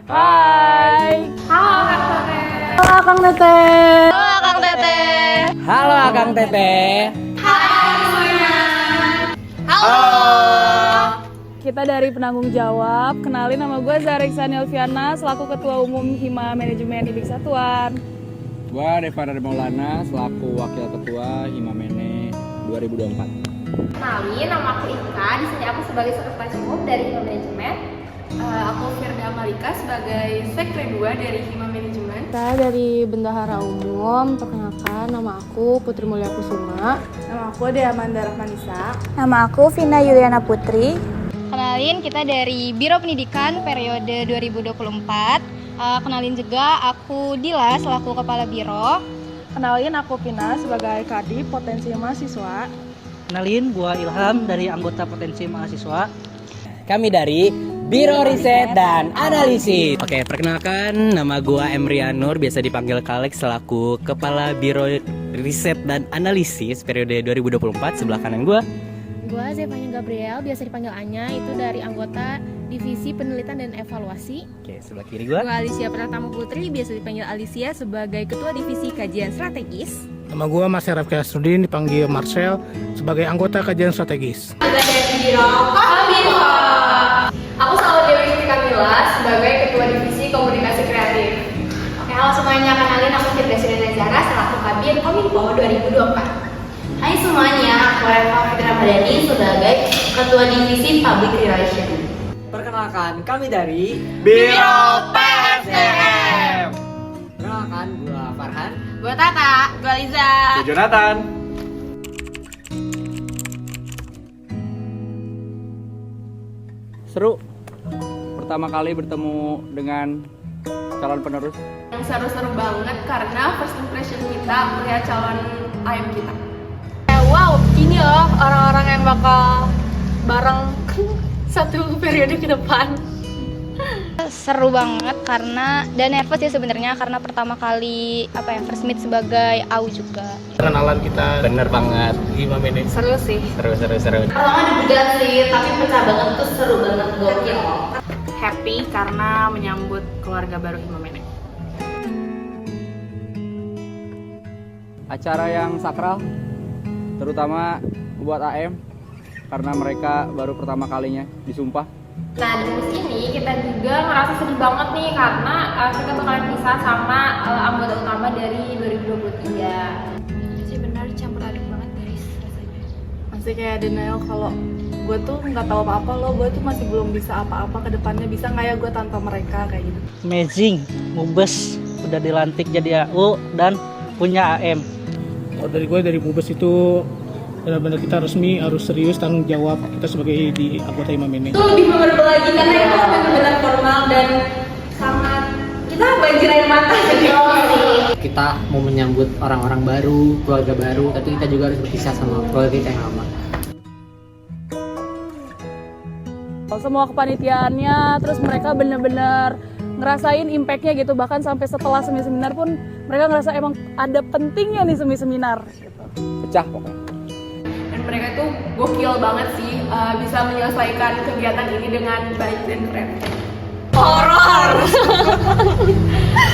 Hai. Halo Kang Teteh. Halo Kang Teteh. Halo Kang Teteh. Halo Kang Teteh. Hai semuanya. Halo. Kita dari penanggung jawab. Kenalin, nama gue Zariksan Elviana selaku Ketua Umum Hima Manajemen IBIK Satuan. Gua Deva Maulana selaku Wakil Ketua Hima Mene 2024. Kenalin, nama aku Ika. Di sini aku sebagai Sekretaris Umum dari Hima Manajemen. Aku Firda Malika sebagai Sekre 2 dari Hima Manajemen. Kita dari Bendahara Umum. Perkenalkan, nama aku Putri Mulia Kusuma. Nama aku Dea Mandara Manisa. Nama aku Vina Yuliana Putri. Kenalin, kita dari Biro Pendidikan periode 2024. Kenalin juga aku Dila selaku Kepala Biro. Kenalin, aku Vina sebagai Kadip Potensi Mahasiswa. Kenalin, gua Ilham dari anggota Potensi Mahasiswa. Kami dari Biro Riset dan Analisis. Oke, perkenalkan, nama gua Emrianur, biasa dipanggil Kalek selaku Kepala Biro Riset dan Analisis periode 2024. Sebelah kanan gua Gua Zevanya Gabriel, biasa dipanggil Anya, itu dari anggota Divisi Penelitian dan Evaluasi. Oke, sebelah kiri gua Alicia Pratama Putri, biasa dipanggil Alicia sebagai Ketua Divisi Kajian Strategis. Nama gue Mas Raffi Asrudin, dipanggil Marcel sebagai anggota kajian strategis. Juga dari Biro Kominfo. Aku selalu Dewi Kamila sebagai Ketua Divisi Komunikasi Kreatif. Oke, halo semuanya, kenalin aku Firda Zara selaku Kabin Kominfo 2024. Hai semuanya, aku Reva Fitri Ramadhani sebagai Ketua Divisi Public Relation. Perkenalkan, kami dari Biro PSDM. Perkenalkan, gua Farhan. Gue Tata, gue Liza. Jonathan. seru. Pertama kali bertemu dengan calon penerus. Yang seru-seru banget karena first impression kita melihat calon ayam kita. Wow, ini loh orang-orang yang bakal bareng satu periode ke depan. Seru banget karena dan nervous ya sebenarnya karena pertama kali first meet sebagai AU juga. Kenalan kita Bener banget. Hima Mene. Seru sih. Seru. Pertama deg-degan sih, tapi pecah banget tuh, seru banget, gokil. Happy karena menyambut keluarga baru Hima Mene. Acara yang sakral, terutama buat AM karena mereka baru pertama kalinya disumpah. Nah, di musim ini kita juga ngerasa sedih banget nih karena kita bakalan pisah sama anggota utama dari 2023. Sih benar, campur aduk banget guys rasanya. Masih kayak denial kalau gue tuh nggak tahu apa-apa loh, gue tuh masih belum bisa apa-apa ke depannya, bisa nggak ya gue tanpa mereka kayak gitu. Amazing, Mubes udah dilantik jadi AU dan punya AM. Kalau dari gue, dari Mubes itu benar-benar kita resmi, harus serius tanggung jawab kita sebagai di anggota Hima Mene. Itu lebih memorable lagi karena itu benar-benar formal dan sangat kita banjir air mata jadi Kita mau menyambut orang-orang baru, keluarga baru, tapi kita juga harus berpisah sama keluarga kita yang lama. Semua kepanitiaannya, terus mereka bener-bener ngerasain impactnya gitu, bahkan sampai setelah seminar pun mereka ngerasa emang ada pentingnya nih seminar gitu. Pecah pokoknya. dan mereka tuh gokil banget sih, bisa menyelesaikan kegiatan ini dengan baik dan keren. Horor.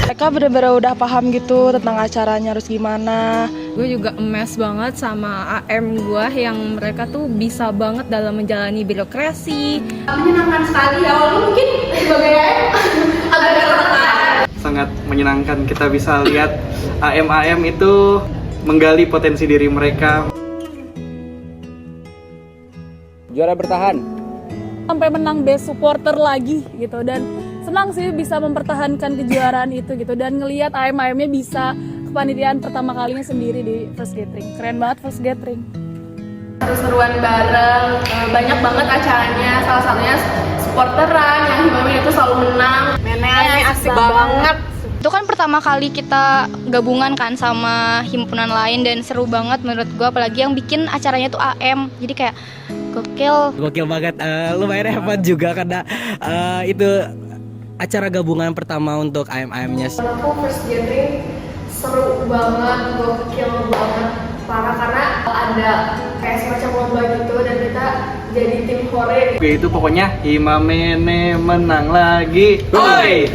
Mereka bener-bener udah paham gitu tentang acaranya harus gimana. Gue juga emes banget sama AM gue yang mereka tuh bisa banget dalam menjalani birokrasi. Menyenangkan sekali ya, walaupun mungkin sebagai agak tertekan. Sangat menyenangkan kita bisa lihat AM itu menggali potensi diri mereka. Juara bertahan. Sampai menang best supporter lagi gitu, dan senang sih bisa mempertahankan kejuaraan itu gitu, dan ngelihat AM-nya bisa kepanitiaan pertama kalinya sendiri di First Gathering. Keren banget First Gathering. Seru-seruan bareng, banyak banget acaranya, salah satunya supporteran yang Hima Mene itu selalu menang. Mene asik banget. Itu kan pertama kali kita gabungan kan sama himpunan lain dan seru banget menurut gue, apalagi yang bikin acaranya tuh AM. Jadi kayak Gokil banget, lumayan hebat juga karena itu acara gabungan pertama untuk AM-nya. Aku First Gathering seru banget, gokil banget, parah, karena ada kayak semacam lomba gitu dan kita jadi tim hore. Oke, itu pokoknya Himamene menang lagi. Oi!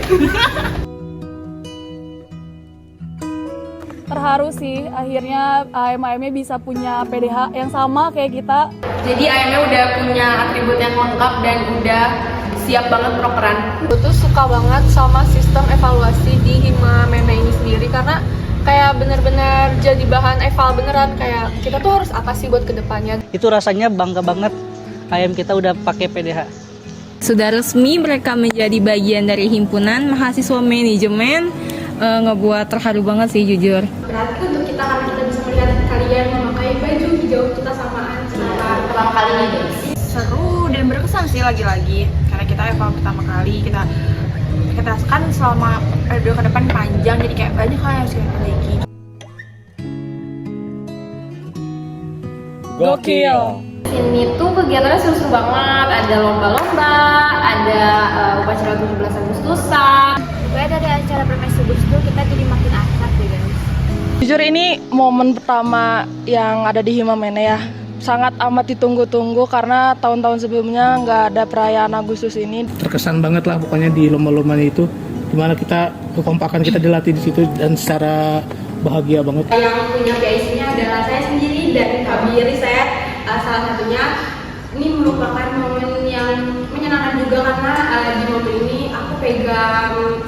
Terharu sih, akhirnya AMAM-nya bisa punya PDH yang sama kayak kita. Jadi AM-nya udah punya atribut yang lengkap dan udah siap banget properan. Gue tuh suka banget sama sistem evaluasi di Himamene ini sendiri karena kayak bener-bener jadi bahan eval beneran, kayak kita tuh harus apa sih buat kedepannya. Itu rasanya bangga banget AM kita udah pakai PDH. Sudah resmi mereka menjadi bagian dari himpunan mahasiswa manajemen, ngebuat terharu banget sih jujur. Berarti untuk kita karena kita bisa melihat kalian memakai baju hijau kita samaan selama pertama kalinya guys. Seru dan berkesan sih lagi-lagi karena kita eval pertama kali, kita kan selama periode ke depan panjang, jadi kayak banyak hal yang harus kita perbaiki. Gokil. Sini tuh kegiatannya seru-seru banget, ada lomba-lomba, ada upacara 17 Agustusan. Pokoknya dari acara Permesi Bus tuh kita jadi makin akrab deh guys. Jujur ini momen pertama yang ada di Himamene ya. Sangat amat ditunggu-tunggu karena tahun-tahun sebelumnya nggak ada perayaan Agustus ini. Terkesan banget lah pokoknya di lomba-lomba itu, dimana kita kekompakan kita dilatih di situ dan secara bahagia banget. Yang punya PIC-nya adalah saya sendiri dan Kak Biri, saya salah satunya. Ini merupakan momen yang menyenangkan juga karena di momen ini aku pegang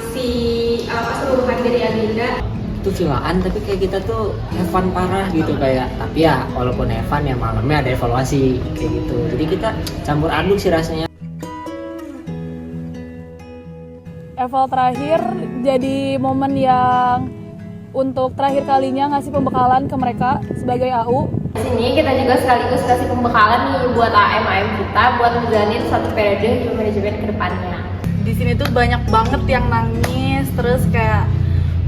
keseluruhan dari agenda. Itu vilaan tapi kayak kita tuh have fun parah gitu kayak, tapi ya walaupun have fun ya malamnya ada evaluasi kayak gitu, jadi kita campur aduk sih rasanya. Eval terakhir jadi momen yang untuk terakhir kalinya ngasih pembekalan ke mereka sebagai AU. Di sini kita juga sekaligus kasih pembekalan nih buat AM kita buat menjalani satu periode manajemen ke depannya. Di sini tuh banyak banget yang nangis, terus kayak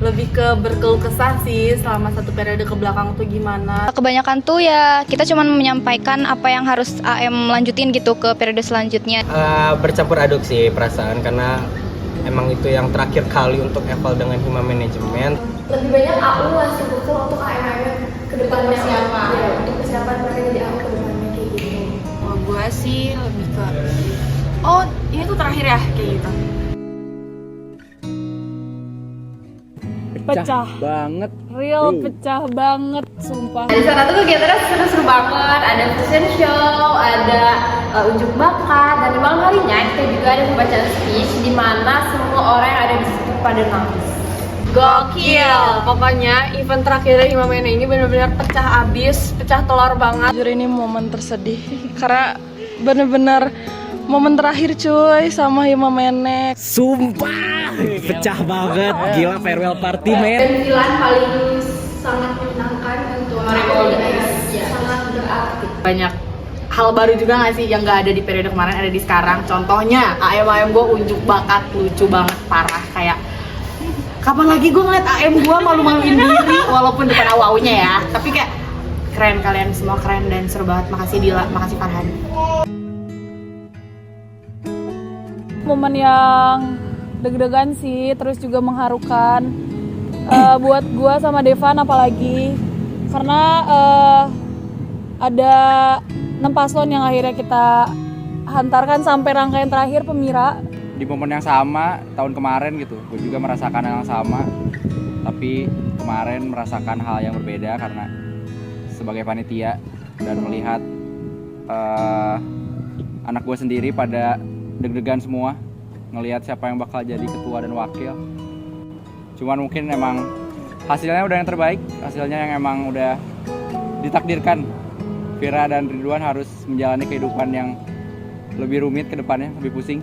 lebih ke berkeluh kesah sih selama satu periode ke belakang tuh gimana. Kebanyakan tuh ya kita cuma menyampaikan apa yang harus AM lanjutin gitu ke periode selanjutnya. Bercampur aduk sih perasaan karena emang itu yang terakhir kali untuk eval dengan Hima Manajemen. Lebih banyak AU ngasih bekal untuk AM ke depannya siapa? Ya, untuk persiapan mereka jadi AU ke depannya kayak gitu. Oh, gue sih lebih ke ini tuh terakhir ya kayak gitu. Pecah banget, real pecah banget, sumpah. Di sana tuh kegiatannya seru-seru banget, ada fashion show, ada unjuk bakat, dan di malam harinya kita juga ada pembacaan speech di mana semua orang yang ada di situ pada nangis. Gokil, pokoknya event terakhir Himamene ini benar-benar pecah abis, pecah telur banget. Jujur ini momen tersedih karena bener-bener momen terakhir cuy sama Himamene. Sumpah, pecah banget, gila farewell party men. Dan pilihan paling sangat menyenangkan untuk mereka sangat berarti. Banyak hal baru juga nggak sih yang nggak ada di periode kemarin ada di sekarang. Contohnya AM gue unjuk bakat lucu banget parah, kayak kapan lagi gue ngeliat AM gue malu-maluin diri walaupun depan awalnya ya, tapi kayak keren, kalian semua keren dan seru banget. Makasih Dila, makasih Farhan. Momen yang deg-degan sih, terus juga mengharukan buat gua sama Devan apalagi karena ada 6 paslon yang akhirnya kita hantarkan sampai rangkaian terakhir Pemira. Di momen yang sama tahun kemarin gitu, gue juga merasakan hal yang sama, tapi kemarin merasakan hal yang berbeda karena sebagai panitia dan melihat anak gue sendiri pada deg-degan semua ngelihat siapa yang bakal jadi ketua dan wakil. Cuman mungkin emang hasilnya udah yang terbaik, hasilnya yang emang udah ditakdirkan. Vira dan Ridwan harus menjalani kehidupan yang lebih rumit ke depannya, lebih pusing.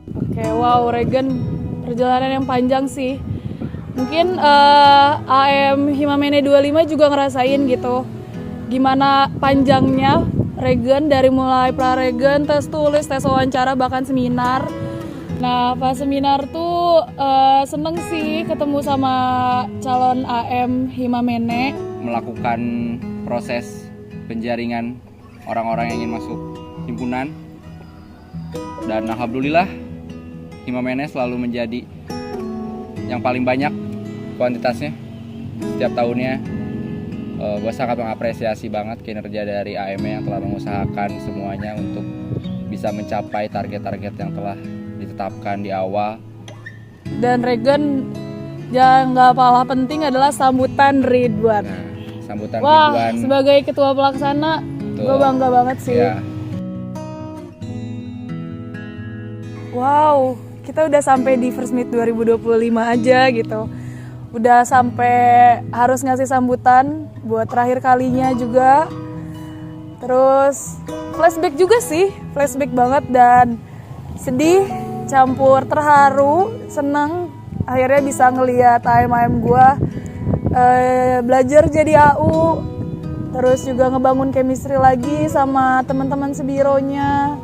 Oke, wow, Regen perjalanan yang panjang sih. Mungkin AM Himamene 25 juga ngerasain gitu gimana panjangnya Regen dari mulai pra-Regen, tes tulis, tes wawancara, bahkan seminar. Nah, pas seminar tuh seneng sih ketemu sama calon AM Himamene. Melakukan proses penjaringan orang-orang yang ingin masuk himpunan. Dan alhamdulillah Himamene selalu menjadi yang paling banyak kuantitasnya setiap tahunnya. Gue sangat mengapresiasi banget kinerja dari AM yang telah mengusahakan semuanya untuk bisa mencapai target-target yang telah ditetapkan di awal. Dan Regan yang nggak kalah penting adalah sambutan Ridwan. Nah, sambutan Wah, Ridwan. sebagai ketua pelaksana, gue bangga banget sih. Ya, Wow, kita udah sampai di First Meet 2025 aja gitu. Udah sampai harus ngasih sambutan buat terakhir kalinya juga. Terus flashback juga sih, flashback banget dan sedih, campur terharu, seneng akhirnya bisa ngeliat AMAM gue belajar jadi AU, terus juga ngebangun chemistry lagi sama teman-teman sebironya.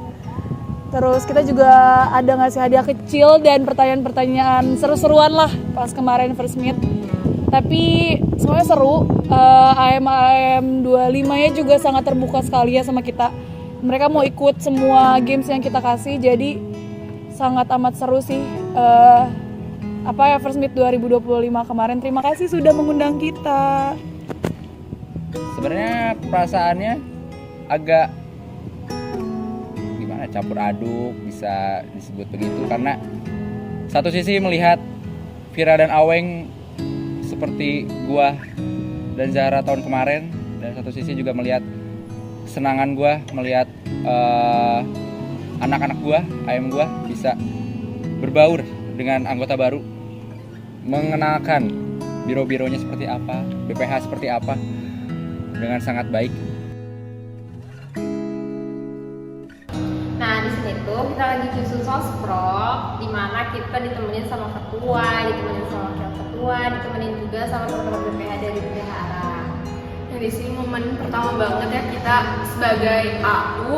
Terus kita juga ada ngasih hadiah kecil dan pertanyaan-pertanyaan seru-seruan lah pas kemarin First Meet. Tapi semuanya seru, AMAM 25-nya juga sangat terbuka sekali ya sama kita. Mereka mau ikut semua games yang kita kasih, jadi sangat amat seru sih. First Meet 2025 kemarin. Terima kasih sudah mengundang kita. sebenarnya perasaannya agak gimana, campur aduk bisa disebut begitu, karena satu sisi melihat Vira dan Aweng seperti gua dan Zahra tahun kemarin, dan satu sisi juga melihat kesenangan gua melihat anak-anak gua, AM gua bisa berbaur dengan anggota baru, mengenalkan biro-bironya seperti apa, BPH seperti apa dengan sangat baik. Nah, di sini tuh kita lagi nyusun sosprok, di mana kita ditemenin sama ketua, ditemenin sama wakil ketua, ditemenin juga sama teman-teman BPH dari BPH Arah. Nah, di sini momen pertama banget ya kita sebagai AU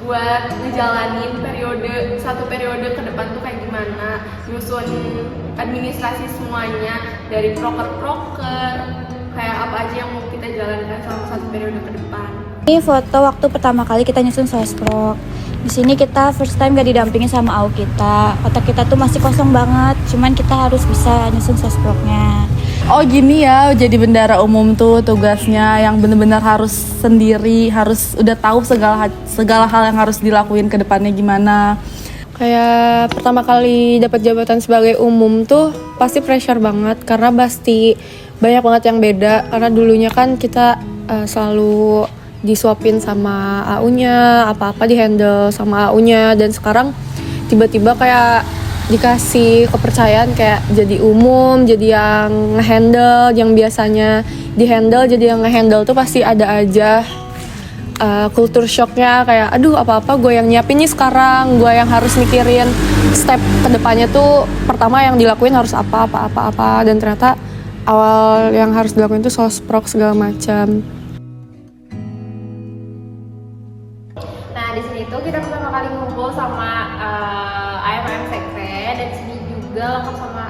buat ngejalanin satu periode ke depan tuh kayak gimana, nyusun administrasi semuanya dari proker-proker, kayak apa aja yang mau kita jalankan selama satu periode ke depan. Ini foto waktu pertama kali kita nyusun sosprok. Di sini kita first time gak didampingin sama AU kita. Otak kita tuh masih kosong banget, cuman kita harus bisa nyusun sosproknya. Oh gini ya, jadi bendara umum tuh tugasnya yang bener-bener harus sendiri, harus udah tahu segala hal yang harus dilakuin ke depannya gimana. Kayak pertama kali dapat jabatan sebagai umum tuh pasti pressure banget, karena pasti banyak banget yang beda. Karena dulunya kan kita selalu disuapin sama AU-nya, apa-apa di-handle sama AU-nya, dan sekarang tiba-tiba kayak dikasih kepercayaan kayak jadi umum, jadi yang nge-handle, yang biasanya di-handle jadi yang nge-handle tuh pasti ada aja kultur shocknya, kayak aduh apa-apa gue yang nyiapin nih sekarang, gue yang harus mikirin step kedepannya tuh pertama yang dilakuin harus apa, dan ternyata awal yang harus dilakuin tuh sosprok segala macam. Nah, di sini tuh kita pertama kali ngumpul sama AMAM Sekre, dan di sini juga lengkap sama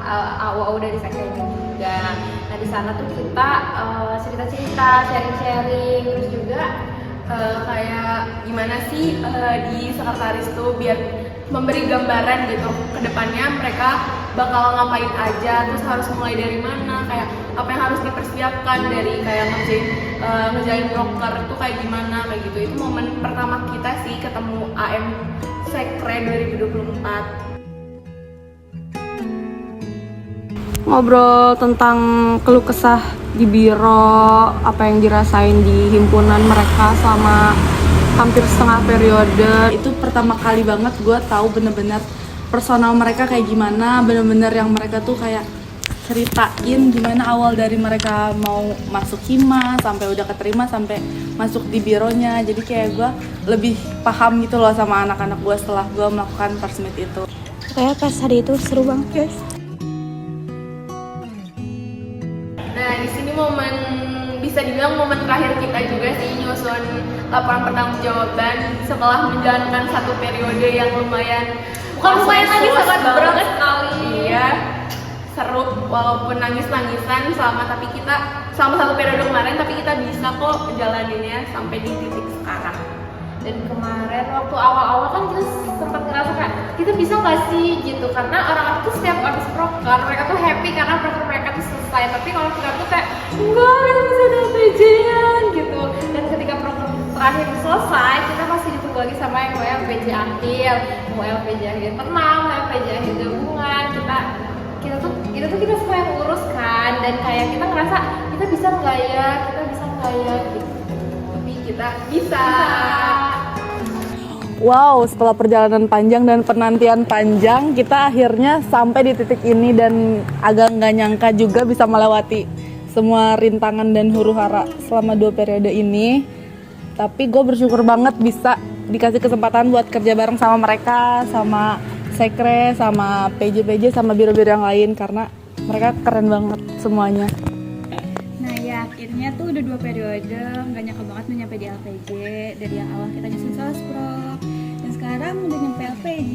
AU dari Sekre juga. Nah, di sana tuh kita cerita-cerita, sharing-sharing, terus juga kayak gimana sih di sekretaris tuh biar memberi gambaran gitu ke depannya mereka bakal ngapain aja, terus harus mulai dari mana, kayak apa yang harus dipersiapkan dari kayak ngerjain broker itu kayak gimana, kayak gitu. Itu momen pertama kita sih ketemu AM Sekre 2024. Ngobrol tentang keluh kesah di biro, apa yang dirasain di himpunan mereka sama hampir setengah periode. Itu pertama kali banget gue tahu bener-bener personal mereka kayak gimana, bener-bener yang mereka tuh kayak ceritain gimana awal dari mereka mau masuk hima sampai udah keterima sampai masuk di bironya. Jadi kayak gue lebih paham gitu loh sama anak-anak gue setelah gue melakukan First Meet itu. Kayak pas hari itu seru banget guys. Nah, di sini momen bisa dibilang momen terakhir kita juga sih nyusun laporan pertanggungjawaban setelah menjalankan satu periode yang lumayan Lagi sangat banget. berat sekali. Iya, seru walaupun nangis-nangisan tapi kita selama satu periode kemarin, tapi kita bisa kok jalaninnya sampai di titik sekarang. Dan kemarin waktu awal-awal kan kita sempat ngerasa kayak kita bisa nggak sih gitu, karena orang-orang tuh setiap habis proker mereka tuh happy karena proker mereka tuh selesai, tapi kalau kita tuh kayak enggak, kita bisa LPJ-an gitu. Dan ketika program terakhir selesai, kita masih ditunggu lagi sama yang mau LPJ akhir, mau LPJ akhir tenang, mau LPJ akhir gabungan. Kita semua yang urus kan, dan kayak kita ngerasa kita bisa nggak ya gitu. Tapi kita bisa. Wow, setelah perjalanan panjang dan penantian panjang, kita akhirnya sampai di titik ini dan agak nggak nyangka juga bisa melewati semua rintangan dan huru-hara selama 2 periode ini. Tapi gue bersyukur banget bisa dikasih kesempatan buat kerja bareng sama mereka, sama sekre, sama PJ, sama biro-biro yang lain, karena mereka keren banget semuanya. Nah ya akhirnya tuh udah 2 periode, nggak nyangka banget udah nyampe di LPJ. Dari yang awal kita nyusun sosprok, dan sekarang udah nyampe LPJ.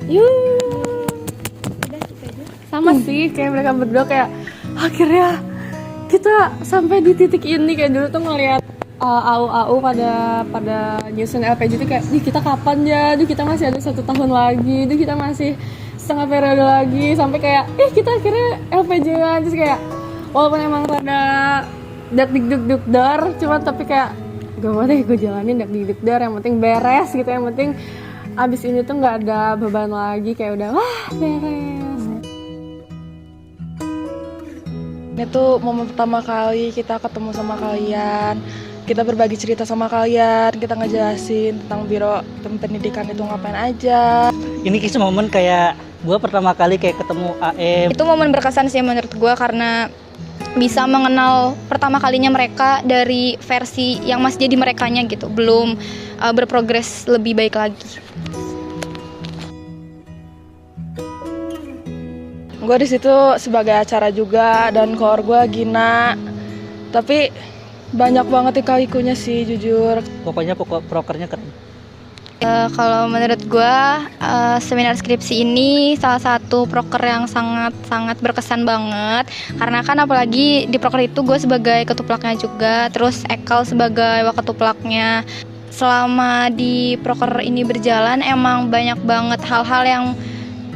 Udah gitu aja. Sama sih kayak mereka berdua, kayak akhirnya kita sampai di titik ini. Kayak dulu tuh ngeliat AU pada nyusun LPJ itu kayak, nih kita kapan ya, kita masih ada 1 tahun lagi, kita masih setengah periode lagi, sampai kayak kita akhirnya LPJ-an. Terus kayak walaupun emang rada dak-dik-duk-dar, cuma tapi kayak gak apa deh, gue jalanin dak-dik-duk-dar, yang penting beres gitu, yang penting abis ini tuh gak ada beban lagi, kayak udah wah beres. Ini tuh momen pertama kali kita ketemu sama kalian, kita berbagi cerita sama kalian, kita ngejelasin tentang biro pendidikan itu ngapain aja. Ini kisah momen kayak gue pertama kali kayak ketemu AM. Itu momen berkesan sih menurut gue, karena bisa mengenal pertama kalinya mereka dari versi yang masih jadi merekanya gitu, belum berprogres lebih baik lagi. Gue di situ sebagai acara juga, dan core gue Gina. Tapi banyak banget lika-likunya sih, jujur. Pokoknya prokernya Kalau menurut gue, seminar skripsi ini salah satu proker yang sangat berkesan banget. Karena kan apalagi di proker itu gue sebagai ketuplaknya juga, terus Ekal sebagai waketuplaknya. Selama di proker ini berjalan, emang banyak banget hal-hal yang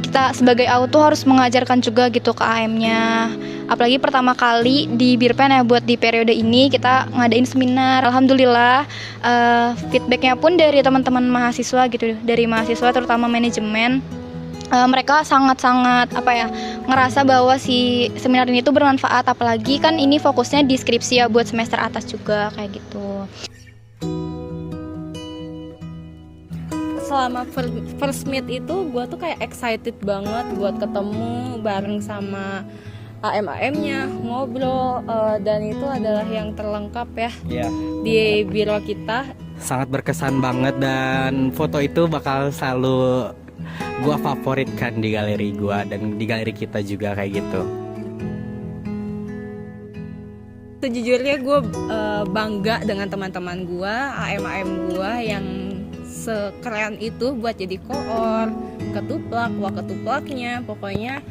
kita sebagai AU tuh harus mengajarkan juga gitu ke AM-nya. Apalagi pertama kali di Birpen ya, buat di periode ini kita ngadain seminar. Alhamdulillah feedbacknya pun dari teman-teman mahasiswa gitu, dari mahasiswa terutama manajemen, mereka sangat-sangat ngerasa bahwa si seminar ini tuh bermanfaat. Apalagi kan ini fokusnya di skripsi ya, buat semester atas juga kayak gitu. Selama first meet itu gue tuh kayak excited banget buat ketemu bareng sama AM-nya, ngobrol, dan itu adalah yang terlengkap ya di biro kita. Sangat berkesan banget, dan foto itu bakal selalu gue favoritkan di galeri gue dan di galeri kita juga kayak gitu. Sejujurnya gue bangga dengan teman-teman gue, AM gue yang sekeren itu buat jadi koor, ketuplak, waketuplaknya. Pokoknya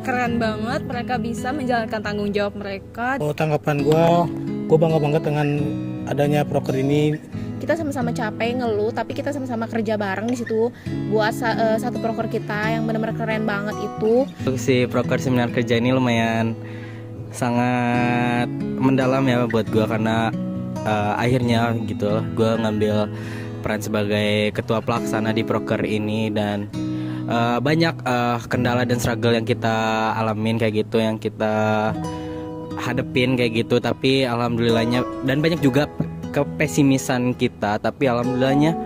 keren banget, mereka bisa menjalankan tanggung jawab mereka. Tanggapan gue bangga banget dengan adanya proker ini. Kita sama-sama capek, ngeluh, tapi kita sama-sama kerja bareng di situ buat satu proker kita yang benar-benar keren banget itu. Si proker seminar kerja ini lumayan sangat mendalam ya buat gue, karena akhirnya gitu gue ngambil peran sebagai ketua pelaksana di proker ini, dan banyak kendala dan struggle yang kita alamin kayak gitu, yang kita hadepin kayak gitu. Tapi alhamdulillahnya, dan banyak juga kepesimisan kita, tapi alhamdulillahnya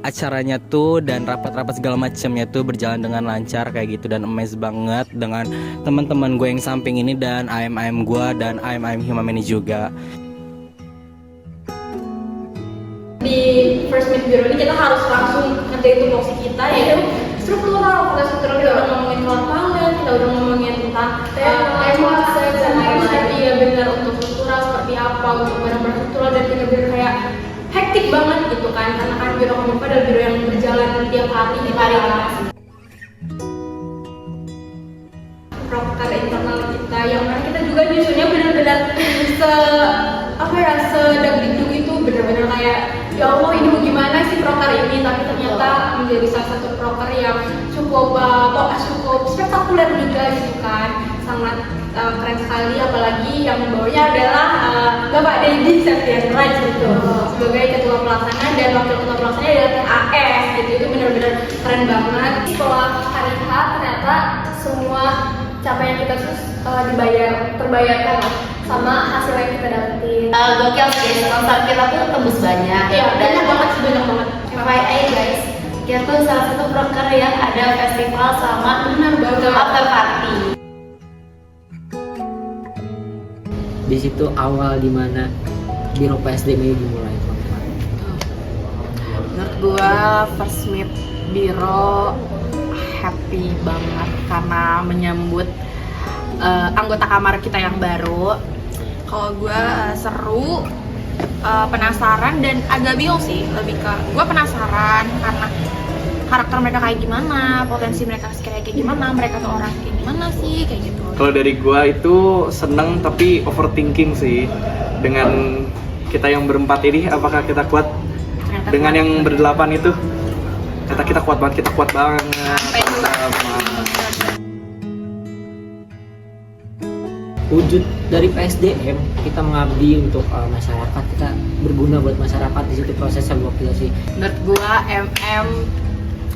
acaranya tuh dan rapat-rapat segala macamnya tuh berjalan dengan lancar kayak gitu, dan amazed banget dengan teman-teman gue yang samping ini, dan AM gue dan AM Human ini juga. Di first meet biro ini kita harus langsung ngerjain tupoksi kita, yaitu struktural. Pada struktural kita udah ngomongin lapangan, kita udah ngomongin tentang tema, iya benar, untuk struktural seperti apa, untuk barang-barang struktural, dan benar-benar kayak hektik banget gitu kan, karena kan biro kominfo adalah biro yang berjalan tiap hari di variasi. Proker internal kita yang mana kita juga nyusunnya benar-benar sedagdikduk itu, benar-benar kayak ya Allah ini gimana sih proker ini, tapi ternyata menjadi salah satu proker yang cukup spektakuler juga gitu kan, sangat keren sekali, apalagi yang membawanya adalah Bapak Dedi Septian Raj gitu sebagai ketua pelaksana dan wakil ketua pelaksana adalah AS gitu. Itu benar-benar keren banget. Setelah hari H ternyata semua capaian kita tuh terbayarkan sama hasil yang kita dapetin. Gokil sih, konser kita tuh tembus banyak. Iya, banyak banget sih, banyak banget. FYI guys, kita tuh salah satu proker yang ada festival sama after party. Di situ awal dimana Biro PSDM ini dimulai, teman-teman. Menurut gua first meet Biro happy banget karena menyambut anggota kamar kita yang baru. Kalau gue seru, penasaran dan agak bingung sih. Lebih ke gue penasaran karena karakter mereka kayak gimana, potensi mereka kayak gimana, mereka tuh orang kayak gimana sih, kayak gitu. Kalau dari gua itu seneng tapi overthinking sih dengan kita yang berempat ini. Apakah kita kuat dengan yang berdelapan itu? Kita kuat banget, kita kuat banget. Wujud dari PSDM, kita mengabdi untuk masyarakat, kita berguna buat masyarakat. Di situ prosesnya gokil sih. Menurut gua MM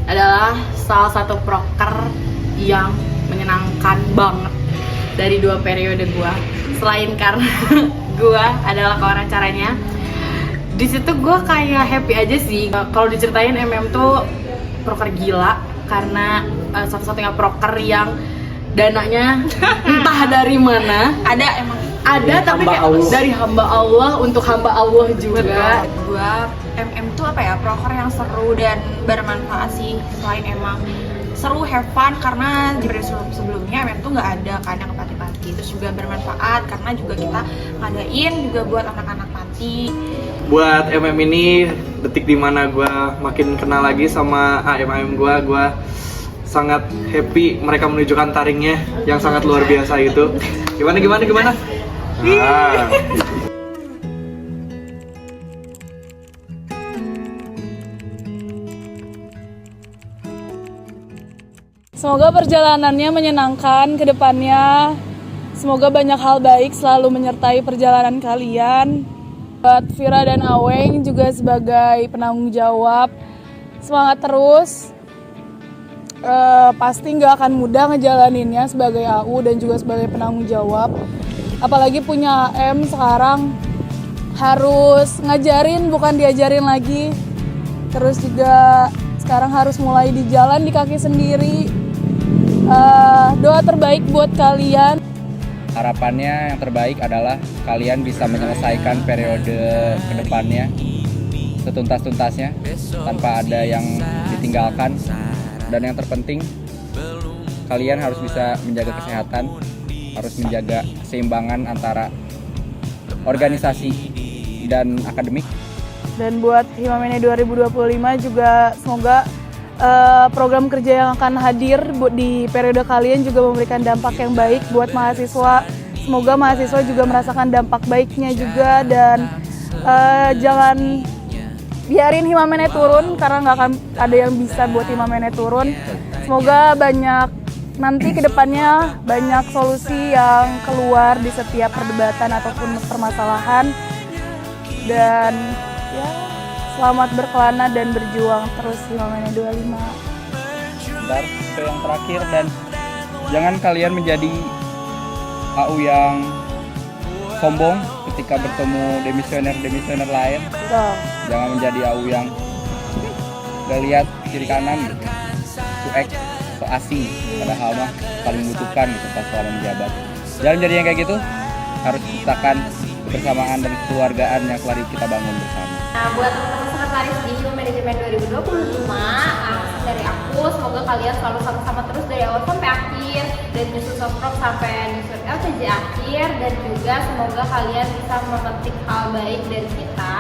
adalah salah satu proker yang menyenangkan banget dari 2 periode gua. Selain karena gua adalah kewawancaranya, di situ gua kayak happy aja sih. Kalau diceritain MM tuh proker gila karena satu-satunya proker yang dananya entah dari mana, ada tapi kayak dari hamba Allah untuk hamba Allah juga. Gua MM tuh apa ya, proker yang seru dan bermanfaat sih. Selain emang seru, have fun, karena di periode sebelumnya MM tuh nggak ada kan yang panti-panti. Terus juga bermanfaat karena juga kita ngadain juga buat anak-anak panti. Buat MM ini detik dimana gue makin kenal lagi sama AM gue sangat happy. Mereka menunjukkan taringnya yang sangat luar biasa itu. Gimana? Semoga perjalanannya menyenangkan ke depannya. Semoga banyak hal baik selalu menyertai perjalanan kalian. Buat Vira dan Aweng juga sebagai penanggung jawab, semangat terus. Pasti nggak akan mudah ngejalaninnya sebagai AU dan juga sebagai penanggung jawab. Apalagi punya AM sekarang harus ngajarin bukan diajarin lagi. Terus juga sekarang harus mulai di jalan di kaki sendiri. Doa terbaik buat kalian. Harapannya yang terbaik adalah kalian bisa menyelesaikan periode kedepannya setuntas-tuntasnya tanpa ada yang ditinggalkan. Dan yang terpenting, kalian harus bisa menjaga kesehatan, harus menjaga keseimbangan antara organisasi dan akademik. Dan buat Himamene 2025 juga semoga program kerja yang akan hadir di periode kalian juga memberikan dampak yang baik buat mahasiswa. Semoga mahasiswa juga merasakan dampak baiknya juga, dan jangan biarin Himamene turun karena nggak akan ada yang bisa buat Himamene turun. Semoga nanti kedepannya banyak solusi yang keluar di setiap perdebatan ataupun permasalahan. Dan ya, selamat berkelana dan berjuang terus Himamene 25. Bentar, ke yang terakhir, dan jangan kalian menjadi AU yang sombong ketika bertemu demisioner lain. Betul. Jangan menjadi AU yang gak lihat kiri kanan gitu, cuek, so asing, padahal mah paling membutuhkan gitu pas soal menjabat. Jangan menjadi yang kayak gitu, harus ciptakan kebersamaan dan kekeluargaan yang telah kita bangun bersama. Nah, buat teman-teman sekretaris di Hima Manajemen 2025, dari aku semoga kalian selalu sama-sama terus dari awal sampai akhir, dan nyusun Sosprok sampai nyusun LCJ akhir, dan juga semoga kalian bisa memetik hal baik dari kita.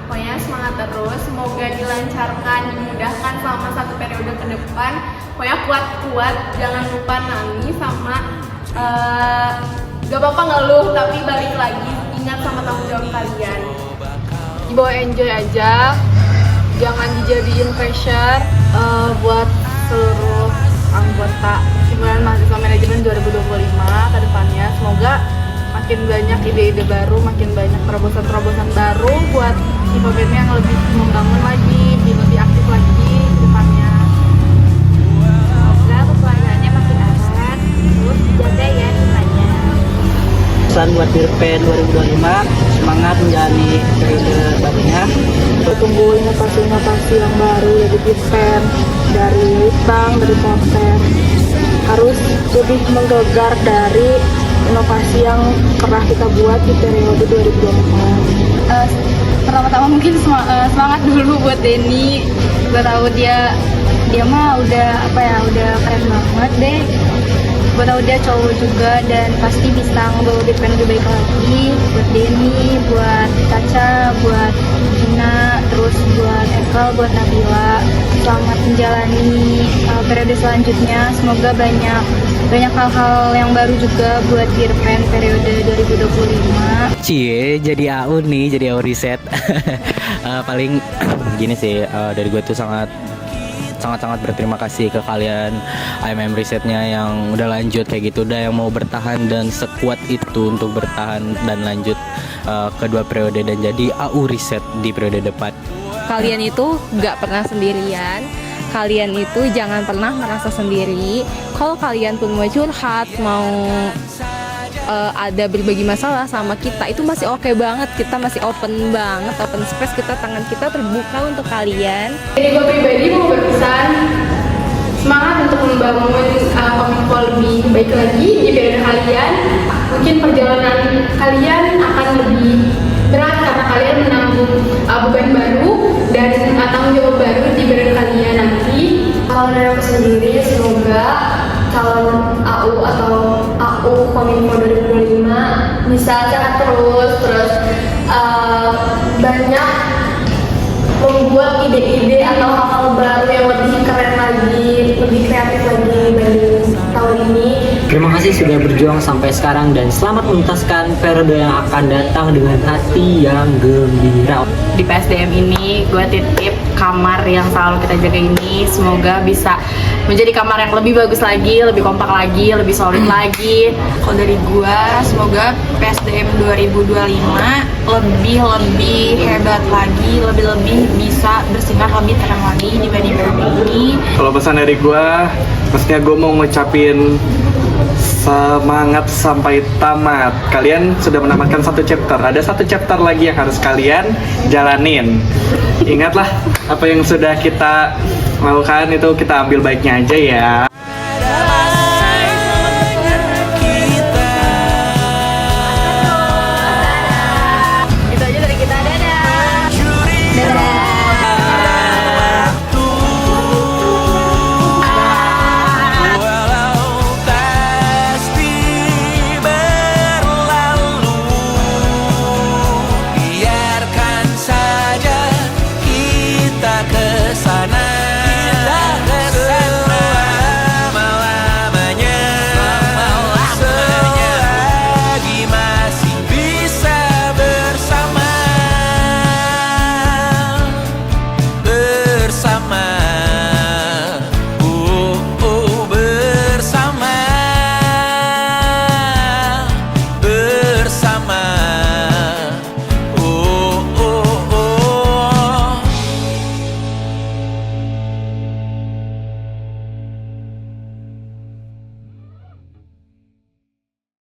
Pokoknya semangat terus, semoga dilancarkan, dimudahkan selama 1 periode ke depan. Pokoknya kuat-kuat, jangan lupa nangis sama gak apa-apa ngeluh, tapi balik lagi, ingat sama tanggung jawab kalian. Dibawa enjoy aja, jangan dijadiin pressure buat seluruh anggota himpunan mahasiswa manajemen 2025 ke depannya. Semoga makin banyak ide-ide baru, makin banyak terobosan-terobosan baru buat himpunan yang lebih membangun lagi, lebih aktif lagi ke depannya. Semoga peperangannya makin erat, terus dijaga ya himpunannya. Pesan buat Birpen 2025, semangat menjalani periode barunya. Tunggu inovasi-inovasi yang baru dari Birpen, dari Litbang, dari Polsek. Harus lebih menggegar dari inovasi yang pernah kita buat di periode 2024. Pertama-tama mungkin semangat dulu buat Denny. Gue tahu dia mah udah udah keren banget deh. Gue tahu dia cowok juga dan pasti bisa ngebawa Birpen lebih baik lagi buat Denny, buat Caca, buat Gina, terus buat Ekal, buat Nabila. Selamat menjalani periode selanjutnya. Semoga banyak hal-hal yang baru juga buat Birpen periode 2025. Cie, jadi AU nih, jadi AU riset. Paling gini sih, dari gue tuh sangat berterima kasih ke kalian AMM risetnya yang udah lanjut kayak gitu, udah yang mau bertahan dan sekuat itu untuk bertahan dan lanjut kedua periode dan jadi AU riset di periode depan. Kalian itu gak pernah sendirian. Kalian itu jangan pernah merasa sendiri. Kalau kalian pun mau curhat, mau ada berbagi masalah sama kita, itu masih oke banget. Kita masih open banget, open space, tangan kita terbuka untuk kalian. Jadi gue pribadi mau berpesan semangat untuk membangun Kominfo lebih baik lagi di periode kalian. Mungkin perjalanan kalian akan lebih berat karena kalian menanggung beban baru dan tanggung jawab baru di periode kalian nanti. Kalau dari aku sendiri, semoga calon AU atau AU Kominfo 2025 bisa sehat terus banyak membuat ide-ide atau hal-hal baru yang lebih keren lagi, lebih kreatif lagi dibanding tahun ini. Terima kasih sudah berjuang sampai sekarang dan selamat menuntaskan periode yang akan datang dengan hati yang gembira. Di PSDM ini gue titip kamar yang selalu kita jaga ini, semoga bisa menjadi kamar yang lebih bagus lagi, lebih kompak lagi, lebih solid lagi. Kalau dari gue, semoga PSDM 2025 lebih hebat lagi, lebih bisa bersinar lebih terang lagi dibanding tahun ini. Kalau pesan dari gue, maksudnya gue mau ngucapin semangat sampai tamat. Kalian sudah menamatkan satu chapter, ada satu chapter lagi yang harus kalian jalanin. Ingatlah apa yang sudah kita lakukan itu kita ambil baiknya aja ya.